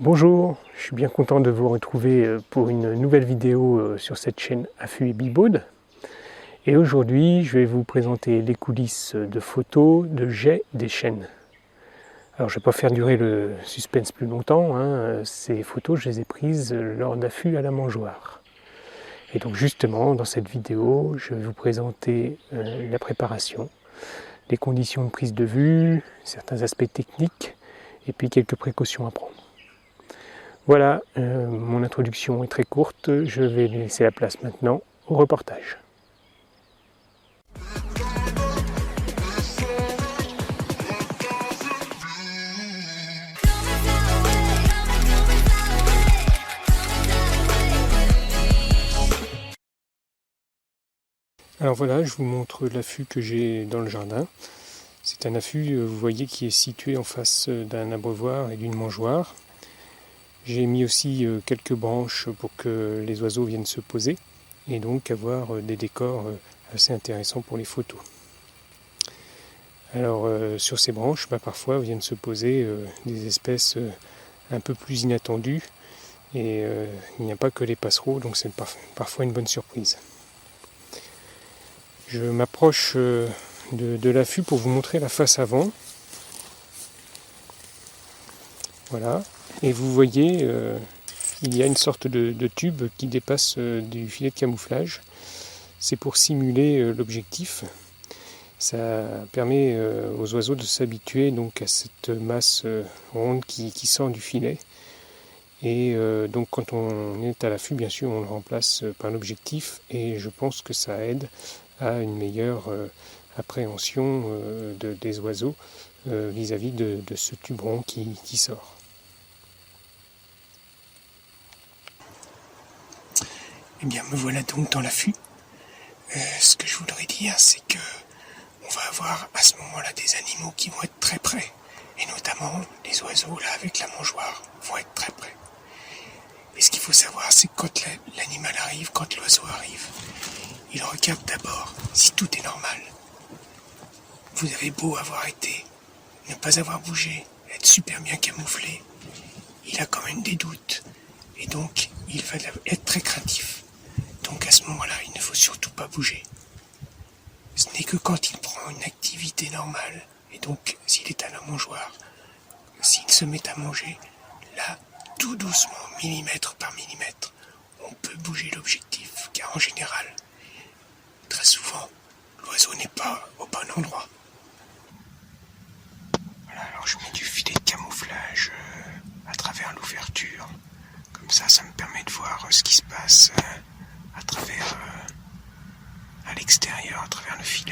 Bonjour, je suis bien content de vous retrouver pour une nouvelle vidéo sur cette chaîne Affût et Bibaude. Et aujourd'hui, je vais vous présenter les coulisses de photos de jets des chênes. Alors, je ne vais pas faire durer le suspense plus longtemps, Ces photos, je les ai prises lors d'affût à la mangeoire. Et donc justement, dans cette vidéo, je vais vous présenter la préparation, les conditions de prise de vue, certains aspects techniques, et puis quelques précautions à prendre. Voilà, mon introduction est très courte, je vais laisser la place maintenant au reportage. Alors voilà, je vous montre l'affût que j'ai dans le jardin. C'est un affût, vous voyez, qui est situé en face d'un abreuvoir et d'une mangeoire. J'ai mis aussi quelques branches pour que les oiseaux viennent se poser et donc avoir des décors assez intéressants pour les photos. Alors sur ces branches, parfois viennent se poser des espèces un peu plus inattendues et il n'y a pas que les passereaux, donc c'est parfois une bonne surprise. Je m'approche de l'affût pour vous montrer la face avant. Voilà, et vous voyez, il y a une sorte de tube qui dépasse du filet de camouflage. C'est pour simuler l'objectif. Ça permet aux oiseaux de s'habituer donc à cette masse ronde qui sort du filet. Et donc quand on est à l'affût, bien sûr, on le remplace par l'objectif et je pense que ça aide à une meilleure appréhension des oiseaux vis-à-vis de ce tube rond qui sort. Eh bien, me voilà donc dans l'affût. Ce que je voudrais dire, c'est que on va avoir à ce moment-là des animaux qui vont être très près. Et notamment, les oiseaux, là, avec la mangeoire, vont être très près. Mais ce qu'il faut savoir, c'est que quand l'animal arrive, quand l'oiseau arrive, il regarde d'abord si tout est normal. Vous avez beau avoir été, ne pas avoir bougé, être super bien camouflé, il a quand même des doutes. Et donc, il va être très craintif. Donc à ce moment-là, il ne faut surtout pas bouger. Ce n'est que quand il prend une activité normale, et donc s'il est à la mangeoire, s'il se met à manger, là, tout doucement, millimètre par millimètre, on peut bouger l'objectif, car en général, très souvent, l'oiseau n'est pas au bon endroit. Voilà, alors je mets du filet de camouflage à travers l'ouverture. Comme ça me permet de voir ce qui se passe à travers, à l'extérieur, à travers le filet.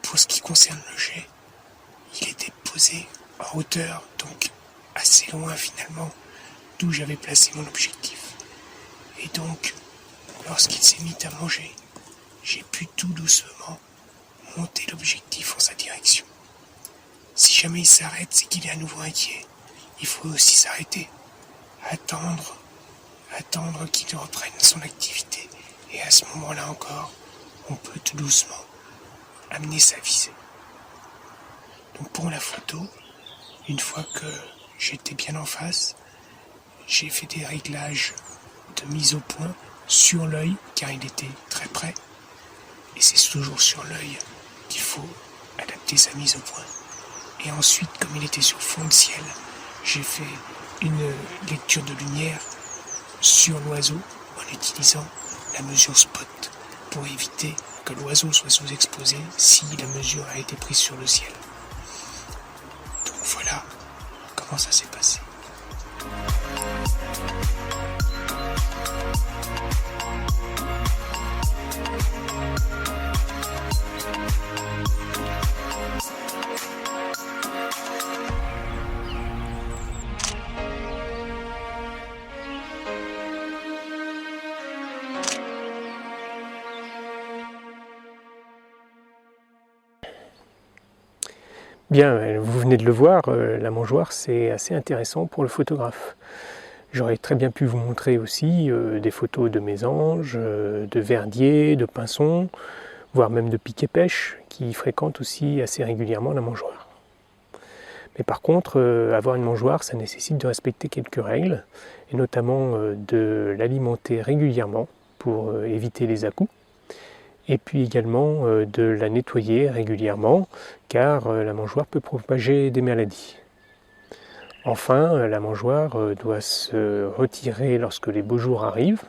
Pour ce qui concerne le jet, il était posé en hauteur, donc assez loin finalement d'où j'avais placé mon objectif. Et donc, lorsqu'il s'est mis à manger, j'ai pu tout doucement monter l'objectif en sa direction. Si jamais il s'arrête, c'est qu'il est à nouveau inquiet. Il faut aussi s'arrêter, attendre qu'il reprenne son activité. Et à ce moment-là encore, on peut tout doucement amener sa visée. Donc pour la photo, une fois que j'étais bien en face, j'ai fait des réglages de mise au point sur l'œil, car il était très près. Et c'est toujours sur l'œil qu'il faut adapter sa mise au point. Et ensuite, comme il était sur fond de ciel, j'ai fait une lecture de lumière sur l'oiseau en utilisant la mesure spot pour éviter que l'oiseau soit sous-exposé si la mesure a été prise sur le ciel. Donc voilà comment ça s'est passé. Bien, vous venez de le voir, la mangeoire c'est assez intéressant pour le photographe. J'aurais très bien pu vous montrer aussi des photos de mésanges, de verdiers, de pinsons, voire même de piquets-pêche qui fréquentent aussi assez régulièrement la mangeoire. Mais par contre, avoir une mangeoire, ça nécessite de respecter quelques règles, et notamment de l'alimenter régulièrement pour éviter les à-coups. Et puis également de la nettoyer régulièrement, car la mangeoire peut propager des maladies. Enfin, la mangeoire doit se retirer lorsque les beaux jours arrivent,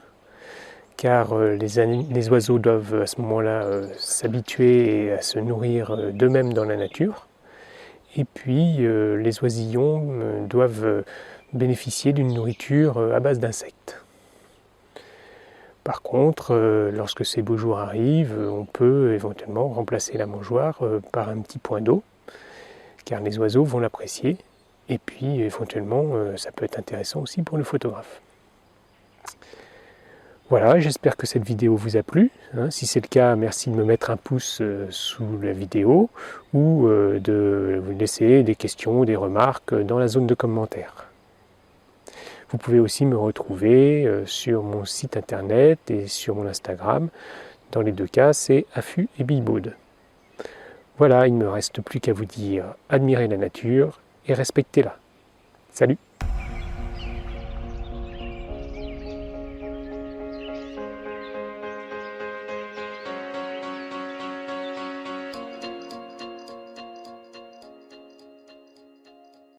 car les oiseaux doivent à ce moment-là s'habituer à se nourrir d'eux-mêmes dans la nature. Et puis les oisillons doivent bénéficier d'une nourriture à base d'insectes. Par contre, lorsque ces beaux jours arrivent, on peut éventuellement remplacer la mangeoire par un petit point d'eau, car les oiseaux vont l'apprécier, et puis éventuellement ça peut être intéressant aussi pour le photographe. Voilà, j'espère que cette vidéo vous a plu. Si c'est le cas, merci de me mettre un pouce sous la vidéo, ou de vous laisser des questions ou des remarques dans la zone de commentaires. Vous pouvez aussi me retrouver sur mon site internet et sur mon Instagram. Dans les deux cas, c'est Affût et Billboard. Voilà, il ne me reste plus qu'à vous dire admirez la nature et respectez-la. Salut!